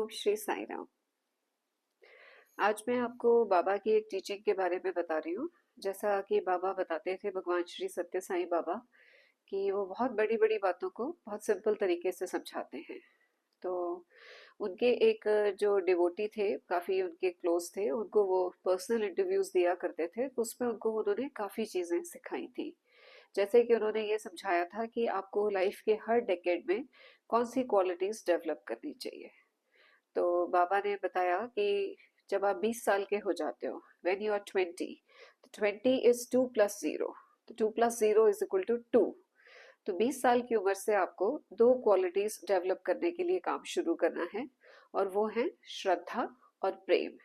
ओम श्री साई राम। आज मैं आपको बाबा की एक टीचिंग के बारे में बता रही हूँ। जैसा कि बाबा बताते थे, भगवान श्री सत्य साईं बाबा, कि वो बहुत बड़ी बड़ी बातों को बहुत सिंपल तरीके से समझाते हैं। तो उनके एक जो डिवोटी थे, काफ़ी उनके क्लोज थे, उनको वो पर्सनल इंटरव्यूज दिया करते थे, तो उसमें उनको उन्होंने काफ़ी चीज़ें सिखाई थी। जैसे कि उन्होंने ये समझाया था कि आपको लाइफ के हर डेकेड में कौन सी क्वालिटीज़ डेवलप करनी चाहिए। तो बाबा ने बताया कि जब आप 20 साल के हो जाते हो, व्हेन यू आर 20, तो 20 इज 2 प्लस 0, तो 2 प्लस 0 इज इक्वल टू 2। तो 20 साल की उम्र से आपको दो क्वालिटीज डेवलप करने के लिए काम शुरू करना है, और वो है श्रद्धा और प्रेम,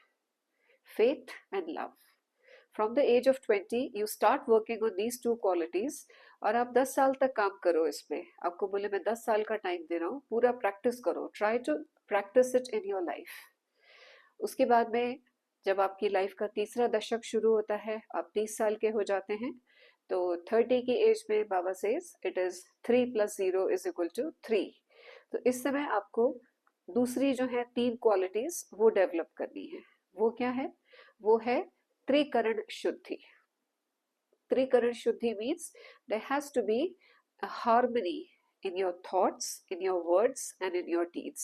faith and love. From the age of 20 you start working on these two qualities, और आप 10 साल तक काम करो इस पे। आपको बोले मैं 10 साल का टाइम दे रहा हूँ, पूरा प्रैक्टिस करो, try to practise it in your life. उसके बाद में जब आपकी लाइफ का तीसरा दशक शुरू होता है, आप 30 साल के हो जाते हैं, तो 30 की एज में बाबा says it is 3 plus 0 is equal to 3। तो इस समय आपको दूसरी जो है तीन क्वालिटीज वो डेवलप करनी है। वो क्या है? वो है त्रिकरण शुद्धि। त्रिकरण शुद्धि means there has to be a harmony in your thoughts, in your words and in your deeds।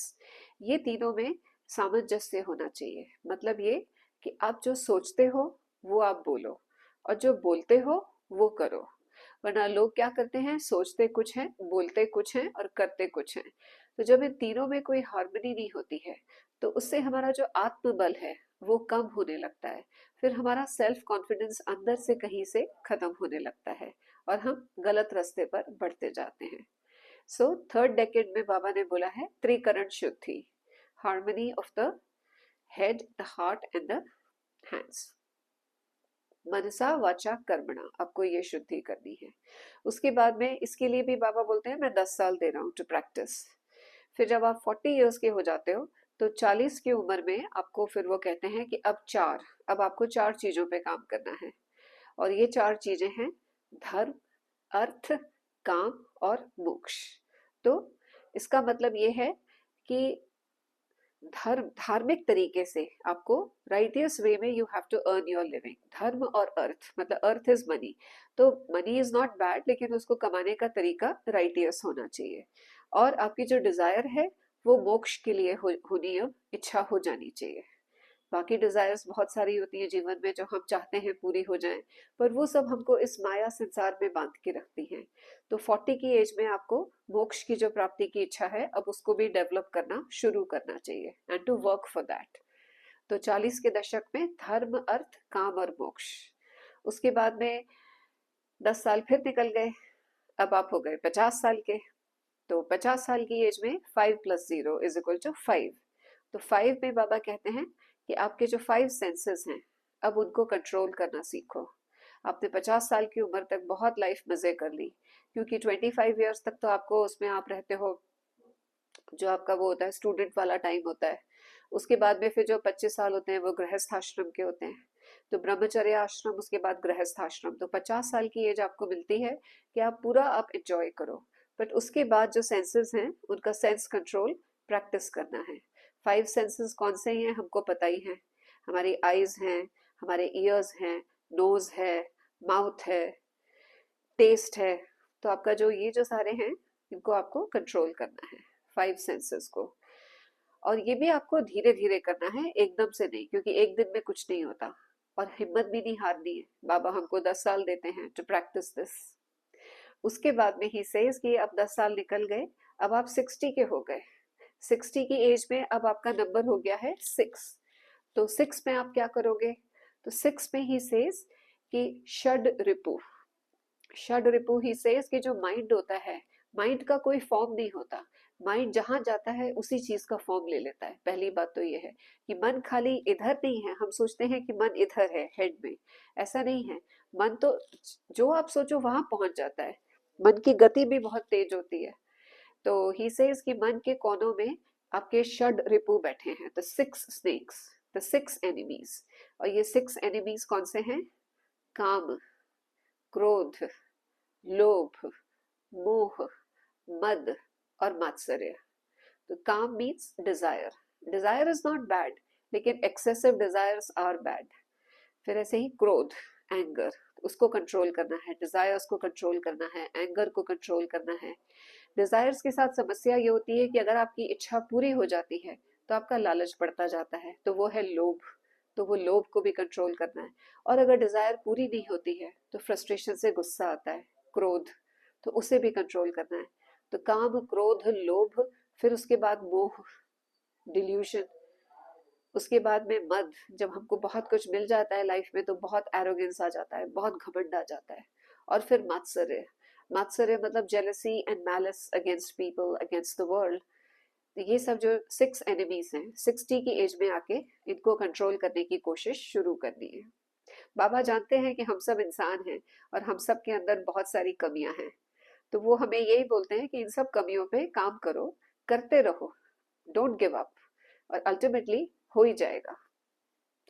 ये तीनों में सामंजस्य होना चाहिए। मतलब ये कि आप जो सोचते हो वो आप बोलो, और जो बोलते हो वो करो। वरना लोग क्या करते हैं, सोचते कुछ है, बोलते कुछ है और करते कुछ है। तो जब इन तीनों में कोई हार्मनी नहीं होती है, तो उससे हमारा जो आत्मबल है वो कम होने लगता है। फिर हमारा सेल्फ कॉन्फिडेंस अंदर से कहीं से खत्म होने लगता है, और हम गलत रास्ते पर बढ़ते जाते हैं। सो थर्ड डेकेड में बाबा ने बोला है त्रिकरण शुद्धि, harmony of the head, the heart and the hands. मनसा वाचा कर्मणा, आपको ये शुद्धि करनी है। उसके बाद में इसके लिए भी बाबा बोलते हैं मैं 10 साल दे रहा हूँ टू प्रैक्टिस। फिर जब आप 40 इयर्स के हो जाते हो, तो 40 की उम्र में आपको फिर वो कहते हैं कि अब आपको चार चीजों पे काम करना है। और ये चार चीजें हैं धर्म, अर्थ, काम और मोक्ष। तो इसका मतलब ये है कि धार्मिक तरीके से आपको राइटियस वे में you have to earn your living. धर्म और अर्थ, मतलब अर्थ इज मनी, तो मनी इज नॉट बैड, लेकिन उसको कमाने का तरीका राइटियस होना चाहिए। और आपकी जो डिजायर है वो मोक्ष के लिए होनी, इच्छा हो जानी चाहिए। बाकी डिजायर्स बहुत सारी होती है जीवन में जो हम चाहते हैं पूरी हो जाएं, पर वो सब हमको इस माया संसार में बांध के रखती हैं। तो 40 की एज में आपको मोक्ष की जो प्राप्ति की इच्छा है, अब उसको भी डेवलप करना शुरू करना चाहिए, and to work for that. तो 40 के दशक में धर्म, अर्थ, काम और मोक्ष। उसके बाद में 10 साल फिर निकल गए, अब आप हो गए 50 साल के। तो 50 साल की एज में 5 प्लस 0 इज इक्वल टू 5। तो 5 में बाबा कहते हैं कि आपके जो 5 सेंसेस हैं, अब उनको कंट्रोल करना सीखो। आपने 50 साल की उम्र तक बहुत लाइफ मजे कर ली, क्योंकि 25 ईयर्स तक तो आपको उसमें आप रहते हो, जो आपका वो होता है स्टूडेंट वाला टाइम होता है। उसके बाद में फिर जो 25 साल होते हैं वो गृहस्थ आश्रम के होते हैं। तो ब्रह्मचर्य आश्रम, उसके बाद गृहस्थ आश्रम। तो 50 साल की एज आपको मिलती है कि आप पूरा आप एंजॉय करो। बट उसके बाद जो सेंसेस हैं उनका सेंस कंट्रोल प्रैक्टिस करना है। 5 सेंसेस कौन से हैं हमको पता ही है। हमारी आईज हैं, हमारे ईयर्स हैं, नोज है, माउथ है, टेस्ट है। तो आपका जो ये जो सारे हैं, इनको आपको कंट्रोल करना है, 5 सेंसेस को। और ये भी आपको धीरे धीरे करना है, एकदम से नहीं, क्योंकि एक दिन में कुछ नहीं होता। और हिम्मत भी नहीं हारनी है। बाबा हमको 10 साल देते हैं टू प्रैक्टिस दिस। उसके बाद में ही सेज कि अब 10 साल निकल गए, अब आप 60 के हो गए। 60 की एज में अब आपका नंबर हो गया है 6। तो 6 में आप क्या करोगे? तो 6 में ही सेज कि षड रिपु। षड रिपु ही सेज कि जो माइंड होता है, माइंड का कोई फॉर्म नहीं होता। माइंड जहां जाता है उसी चीज का फॉर्म ले लेता है। पहली बात तो ये है कि मन खाली इधर नहीं है। हम सोचते हैं कि मन इधर है हेड में, ऐसा नहीं है। मन तो जो आप सोचो वहां पहुंच जाता है। मन की गति भी बहुत तेज होती है। तो ही सेज कि मन के कोनों में आपके षड रिपु बैठे हैं, द 6 स्नेक्स, द 6 एनिमीज। और ये 6 एनिमीज कौन से हैं? काम, क्रोध, लोभ, मोह, मद और मात्सर्य। तो काम means desire. Desire is not bad, लेकिन एक्सेसिव डिजायर्स आर बैड। फिर ऐसे ही क्रोध, एंगर, उसको कंट्रोल करना है, डिजायर्स को कंट्रोल करना है, एंगर को कंट्रोल करना है। डिजायर्स के साथ समस्या ये होती है कि अगर आपकी इच्छा पूरी हो जाती है तो आपका लालच बढ़ता जाता है, तो वो है लोभ। तो वो लोभ को भी कंट्रोल करना है। और अगर डिजायर पूरी नहीं होती है तो फ्रस्ट्रेशन से गुस्सा आता है, क्रोध, तो उसे भी कंट्रोल करना है। तो काम, क्रोध, लोभ, फिर उसके बाद मोह, डिल्यूशन, उसके बाद में मद। जब हमको बहुत कुछ मिल जाता है लाइफ में तो बहुत एरोगेंस आ जाता है, बहुत घमंड आ जाता है। और फिर मात्सर्य, मात्सर्य मतलब jealousy and malice against people, against the world. ये सब जो 6 एनिमीज हैं, 60 की एज में आके इनको कंट्रोल करने की कोशिश शुरू करनी है। बाबा जानते हैं कि हम सब इंसान हैं और हम सब के अंदर बहुत सारी कमियां हैं, तो वो हमें यही बोलते हैं कि इन सब कमियों पे काम करो, करते रहो, डोंट गिव अप, और अल्टीमेटली हो ही जाएगा।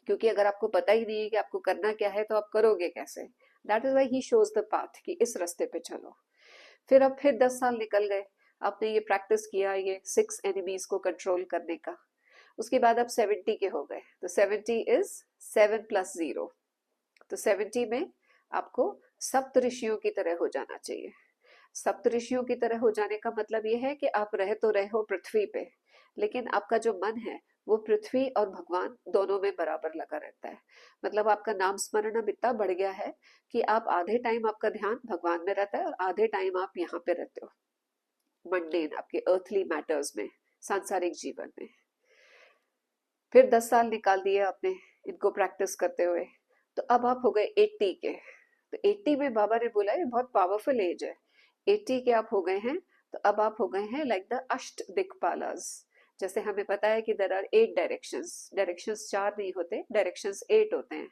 क्योंकि अगर आपको पता ही नहीं है कि आपको करना क्या है तो आप करोगे कैसे। That is why he shows the path कि इस रास्ते पे चलो। फिर अब फिर 10 साल निकल गए, आपने ये प्रैक्टिस किया ये 6 एनिमीज को कंट्रोल करने का। उसके बाद आप 70 के हो गए, तो 70 इज 7+0। तो 70 में आपको सप्त ऋषियों की तरह हो जाना चाहिए। सप्त ऋषियों की तरह हो जाने का मतलब ये है कि आप रह तो रहे हो पृथ्वी पे, लेकिन आपका जो मन है वो पृथ्वी और भगवान दोनों में बराबर लगा रहता है। मतलब आपका नाम स्मरण अब इतना बढ़ गया है कि आप आधे टाइम आपका ध्यान भगवान में रहता है और आधे टाइम आप यहाँ पे रहते हो, मंडेन, आपके अर्थली मैटर्स में, सांसारिक जीवन में। फिर 10 साल निकाल दिए आपने इनको प्रैक्टिस करते हुए, तो अब आप हो गए 80 के। तो 80 में बाबा ने बोला ये बहुत पावरफुल एज है। 80 के आप हो गए हैं, तो अब आप हो गए हैं लाइक द अष्ट दिक्पालास। जैसे हमें पता है कि देयर आर 8 डायरेक्शंस, डायरेक्शंस 4 नहीं होते, डायरेक्शंस 8 होते हैं।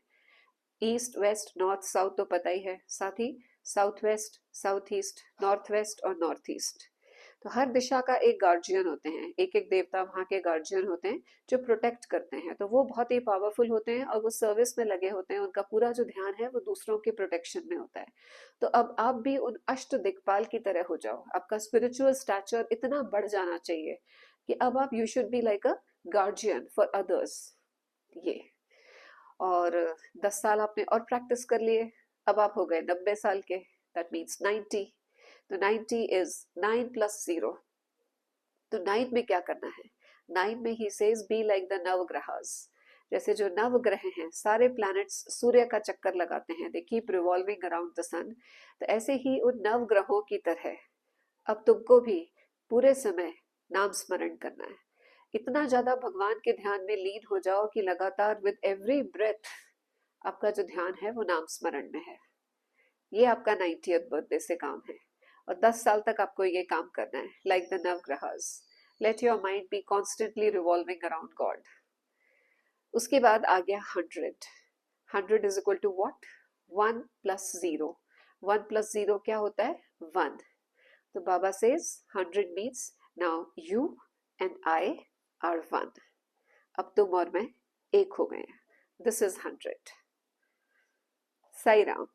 ईस्ट, वेस्ट, नॉर्थ, साउथ तो पता ही है, साथ ही south west, south east, north west और नॉर्थ ईस्ट। तो हर दिशा का एक गार्जियन होते हैं, एक एक देवता वहाँ के गार्जियन होते हैं जो प्रोटेक्ट करते हैं। तो वो बहुत ही पावरफुल होते हैं और वो सर्विस में लगे होते हैं, उनका पूरा जो ध्यान है वो दूसरों के प्रोटेक्शन में होता है। तो अब आप भी उन अष्ट दिक्पाल की तरह हो जाओ, आपका स्पिरिचुअल स्टैचर इतना बढ़ जाना चाहिए कि अब आप, you should be like a guardian for others. ये, और 10 साल आपने और प्रैक्टिस कर लिए, अब आप हो गए 90 साल के, दैट मीन्स 90। तो 90 इज 9+0। तो 9 में क्या करना है? 9 में ही सेज बी लाइक द नवग्रहास। जैसे जो नवग्रह हैं, सारे प्लैनेट्स सूर्य का चक्कर लगाते हैं, they keep revolving around the sun. तो ऐसे ही उन नवग्रहों की तरह अब तुमको भी पूरे समय नाम स्मरण करना है। इतना ज्यादा भगवान के ध्यान में लीन हो जाओ कि लगातार विद एवरी ब्रेथ आपका जो ध्यान है वो नाम स्मरण में है। ये आपका 90th बर्थडे से काम है, और 10 साल तक आपको ये काम करना है लाइक द नवग्रहस। Let your mind be constantly revolving around God. उसके बाद आ गया 100। 100 इज इक्वल टू वॉट? 1+0। 1+0 क्या होता है? 1। तो बाबा says 100 means now you and I are 1। अब तुम और मैं एक हो गए हैं। This is 100। साई राम।